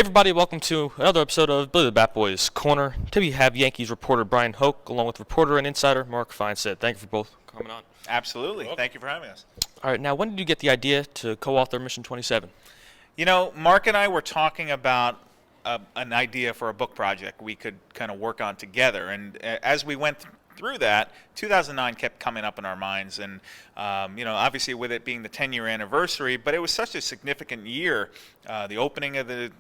Hey everybody, welcome to another episode of Billy the Bat Boys Corner. Today we have Yankees reporter Bryan Hoch along with reporter and insider Mark Feinsand. Thank you for both coming on. Absolutely. Thank you for having us. All right, now when did you get the idea to co-author Mission 27? You know, Mark and I were talking about an idea for a book project we could kind of work on together. And as we went through that, 2009 kept coming up in our minds. And, obviously with it being the 10-year anniversary, but it was such a significant year. The opening of the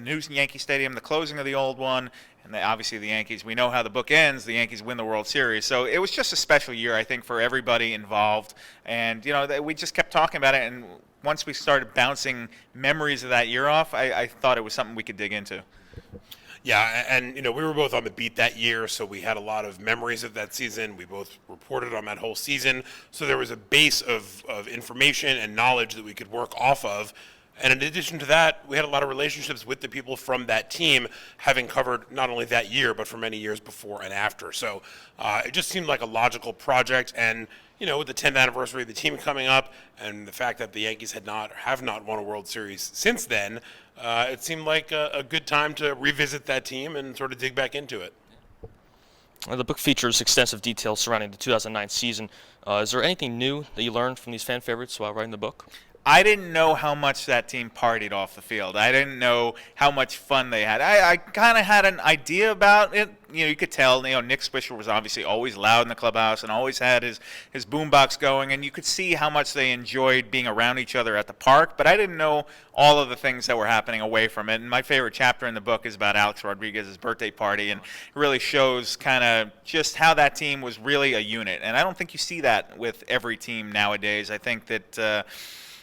new Yankee Stadium, the closing of the old one, and obviously the Yankees. We know how the book ends. The Yankees win the World Series. So it was just a special year, I think, for everybody involved. And, we just kept talking about it. And once we started bouncing memories of that year off, I thought it was something we could dig into. Yeah, and we were both on the beat that year, so we had a lot of memories of that season. We both reported on that whole season, so there was a base of information and knowledge that we could work off of. And in addition to that, we had a lot of relationships with the people from that team, having covered not only that year, but for many years before and after. So it just seemed like a logical project. And, with the 10th anniversary of the team coming up and the fact that the Yankees have not won a World Series since then, it seemed like a good time to revisit that team and sort of dig back into it. The book features extensive details surrounding the 2009 season. Is there anything new that you learned from these fan favorites while writing the book? I didn't know how much that team partied off the field. I didn't know how much fun they had. I kind of had an idea about it. You could tell, Nick Swisher was obviously always loud in the clubhouse and always had his boombox going, and you could see how much they enjoyed being around each other at the park, but I didn't know all of the things that were happening away from it. And my favorite chapter in the book is about Alex Rodriguez's birthday party, and it really shows kind of just how that team was really a unit. And I don't think you see that with every team nowadays. I think that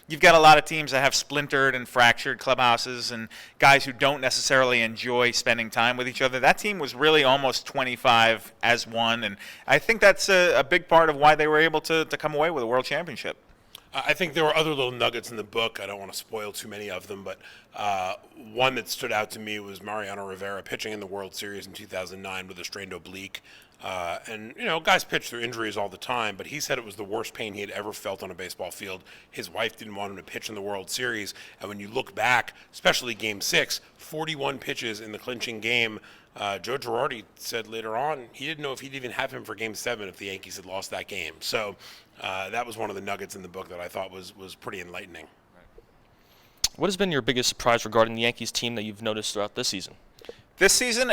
you've got a lot of teams that have splintered and fractured clubhouses and guys who don't necessarily enjoy spending time with each other. That team was really almost 25 as one, and I think that's a big part of why they were able to come away with a world championship. I think there were other little nuggets in the book. I don't want to spoil too many of them, but one that stood out to me was Mariano Rivera pitching in the World Series in 2009 with a strained oblique. Guys pitch through injuries all the time, but he said it was the worst pain he had ever felt on a baseball field. His wife didn't want him to pitch in the World Series, and when you look back, especially Game 6, 41 pitches in the clinching game, Joe Girardi said later on he didn't know if he'd even have him for Game 7 if the Yankees had lost that game. So that was one of the nuggets in the book that I thought was pretty enlightening. What has been your biggest surprise regarding the Yankees team that you've noticed throughout this season? This season,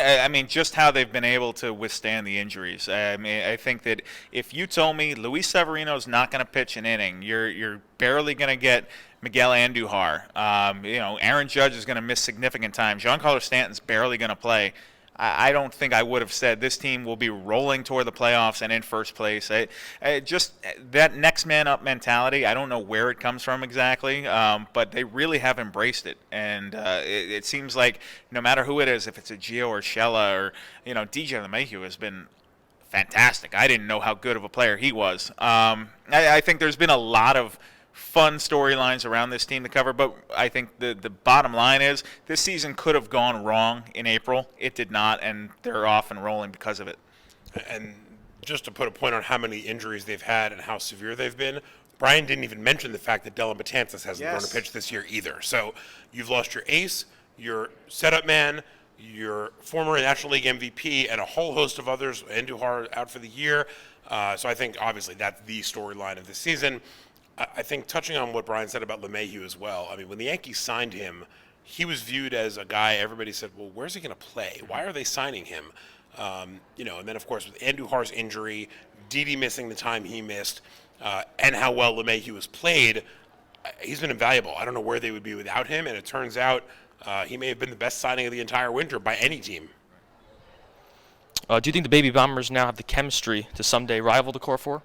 just how they've been able to withstand the injuries. I think that if you told me Luis Severino's not going to pitch an inning, you're barely going to get Miguel Andujar. Aaron Judge is going to miss significant time. Giancarlo Stanton's barely going to play. I don't think I would have said this team will be rolling toward the playoffs and in first place. Just that next man up mentality, I don't know where it comes from exactly, but they really have embraced it. And it seems like no matter who it is, if it's a Gio or Shella or, DJ LeMahieu has been fantastic. I didn't know how good of a player he was. I think there's been a lot of fun storylines around this team to cover, but I think the bottom line is this season could have gone wrong in April. It did not, and they're off and rolling because of it. And just to put a point on how many injuries they've had and how severe they've been, Brian didn't even mention the fact that Dellin Betances hasn't thrown a pitch this year either. So you've lost your ace, your setup man, your former National League MVP, and a whole host of others. Andujar out for the year. So I think obviously that's the storyline of the season. I think touching on what Brian said about LeMahieu as well, when the Yankees signed him, he was viewed as a guy everybody said, well, where's he going to play? Why are they signing him? And then, of course, with Andujar's injury, Didi missing the time he missed, and how well LeMahieu has played, he's been invaluable. I don't know where they would be without him, and it turns out he may have been the best signing of the entire winter by any team. Do you think the Baby Bombers now have the chemistry to someday rival the Core Four?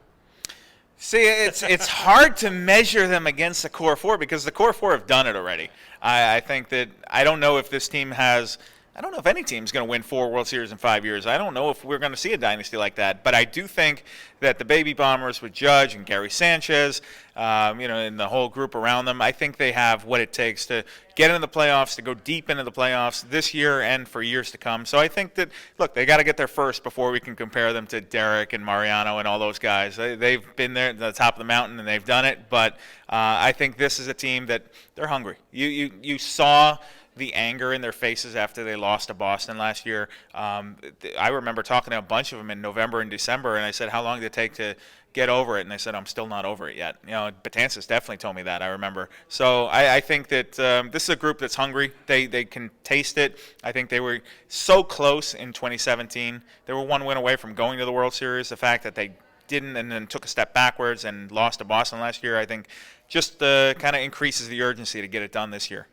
See, it's hard to measure them against the Core Four because the Core Four have done it already. I think that I don't know if this team has I don't know if any team's going to win 4 World Series in 5 years. I don't know if we're going to see a dynasty like that. But I do think that the Baby Bombers with Judge and Gary Sanchez, and the whole group around them, I think they have what it takes to get into the playoffs, to go deep into the playoffs this year and for years to come. So I think that, look, they got to get there first before we can compare them to Derek and Mariano and all those guys. They've been there at the top of the mountain and they've done it. But I think this is a team that they're hungry. You saw the anger in their faces after they lost to Boston last year. I remember talking to a bunch of them in November and December, and I said, how long did it take to get over it? And they said, I'm still not over it yet. Betances definitely told me that, I remember. So I think that this is a group that's hungry. They can taste it. I think they were so close in 2017. They were one win away from going to the World Series. The fact that they didn't and then took a step backwards and lost to Boston last year, I think just kind of increases the urgency to get it done this year.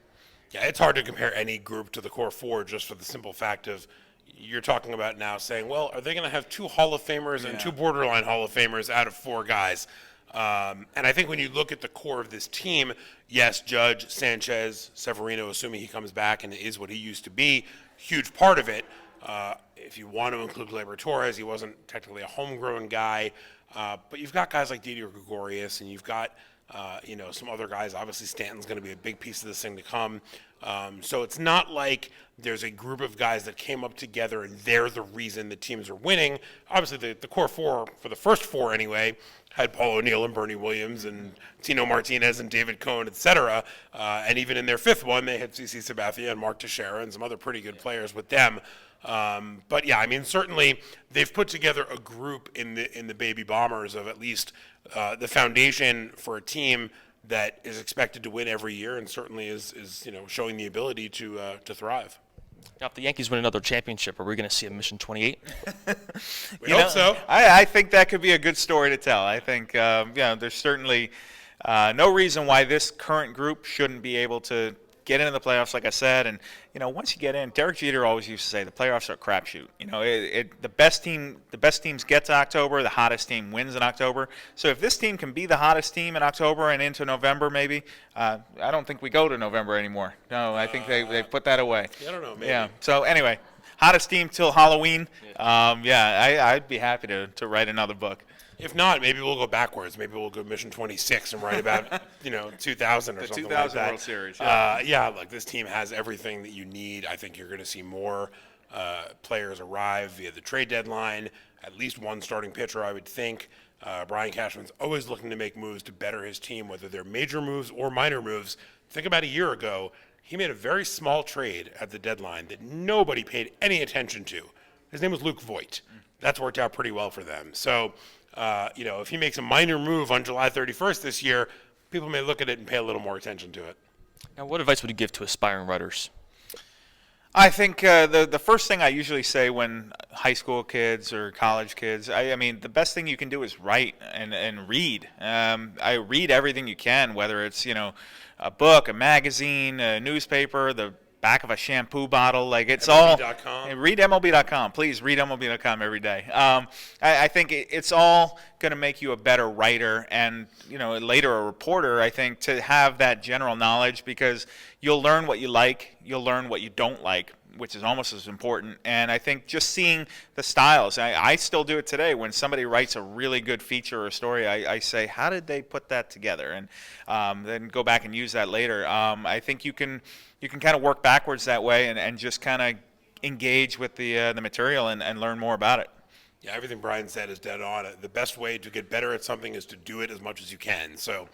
Yeah, it's hard to compare any group to the core four just for the simple fact of you're talking about now saying, well, are they going to have 2 Hall of Famers and 2 borderline Hall of Famers out of 4 guys? And I think when you look at the core of this team, yes, Judge, Sanchez, Severino, assuming he comes back and is what he used to be, huge part of it. If you want to include Gleyber Torres, he wasn't technically a homegrown guy. But you've got guys like Didi Gregorius, and you've got some other guys. Obviously, Stanton's going to be a big piece of this thing to come. So it's not like there's a group of guys that came up together and they're the reason the teams are winning. Obviously, the core 4, for the first 4 anyway, had Paul O'Neill and Bernie Williams and Tino Martinez and David Cohn, et cetera. And even in their 5th one, they had CC Sabathia and Mark Teixeira and some other pretty good players with them. But yeah, I mean, certainly they've put together a group in the Baby Bombers of at least the foundation for a team that is expected to win every year, and certainly is showing the ability to thrive. Now, if the Yankees win another championship, are we going to see a Mission 28? We hope so. I think that could be a good story to tell. I think there's certainly no reason why this current group shouldn't be able to get into the playoffs, like I said. And once you get in, Derek Jeter always used to say the playoffs are a crapshoot. The best teams get to October, the hottest team wins in October. So if this team can be the hottest team in October and into November, maybe I don't think we go to November anymore. No, I think they put that away. I don't know. Maybe. Yeah. So anyway, hottest team till Halloween. I'd be happy to write another book. If not, maybe we'll go backwards. Maybe we'll go Mission 26 and write about 2000 or something like that. 2000 World Series. Look, this team has everything that you need. I think you're going to see more players arrive via the trade deadline. At least one starting pitcher, I would think. Brian Cashman's always looking to make moves to better his team, whether they're major moves or minor moves. Think about a year ago, he made a very small trade at the deadline that nobody paid any attention to. His name was Luke Voigt. That's worked out pretty well for them. So, if he makes a minor move on July 31st this year, people may look at it and pay a little more attention to it. Now, what advice would you give to aspiring writers? I think the first thing I usually say when high school kids or college kids, I mean, the best thing you can do is write and read. I read everything you can, whether it's, a book, a magazine, a newspaper, the back of a shampoo bottle, like it's MLB.com. all. Read MLB.com. Please read MLB.com every day. I think it's all going to make you a better writer and later a reporter. I think to have that general knowledge, because you'll learn what you like, you'll learn what you don't like, which is almost as important. And I think just seeing the styles, I still do it today. When somebody writes a really good feature or story, I say, how did they put that together? And then go back and use that later. I think you can kind of work backwards that way and just kind of engage with the material and learn more about it. Yeah, everything Brian said is dead on. The best way to get better at something is to do it as much as you can. So,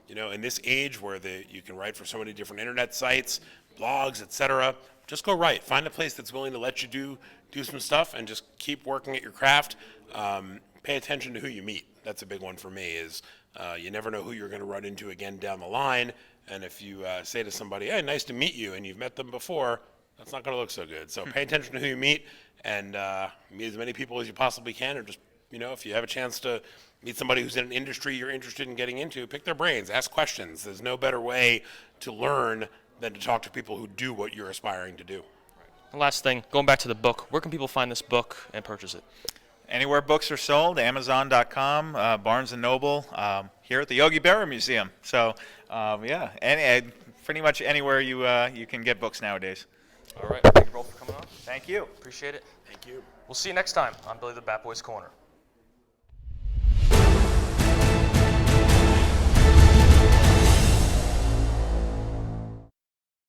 in this age where you can write for so many different internet sites, blogs, etc., just go write. Find a place that's willing to let you do some stuff and just keep working at your craft. Pay attention to who you meet. That's a big one for me is you never know who you're going to run into again down the line. And if you say to somebody, hey, nice to meet you, and you've met them before, that's not going to look so good. So pay attention to who you meet and meet as many people as you possibly can. Or just, if you have a chance to meet somebody who's in an industry you're interested in getting into, pick their brains, ask questions. There's no better way to learn than to talk to people who do what you're aspiring to do. The last thing, going back to the book, where can people find this book and purchase it? Anywhere books are sold, Amazon.com, Barnes & Noble, here at the Yogi Berra Museum. So, pretty much anywhere you can get books nowadays. All right. Thank you both for coming on. Thank you. Appreciate it. Thank you. We'll see you next time on Billy the Bat Boy's Corner.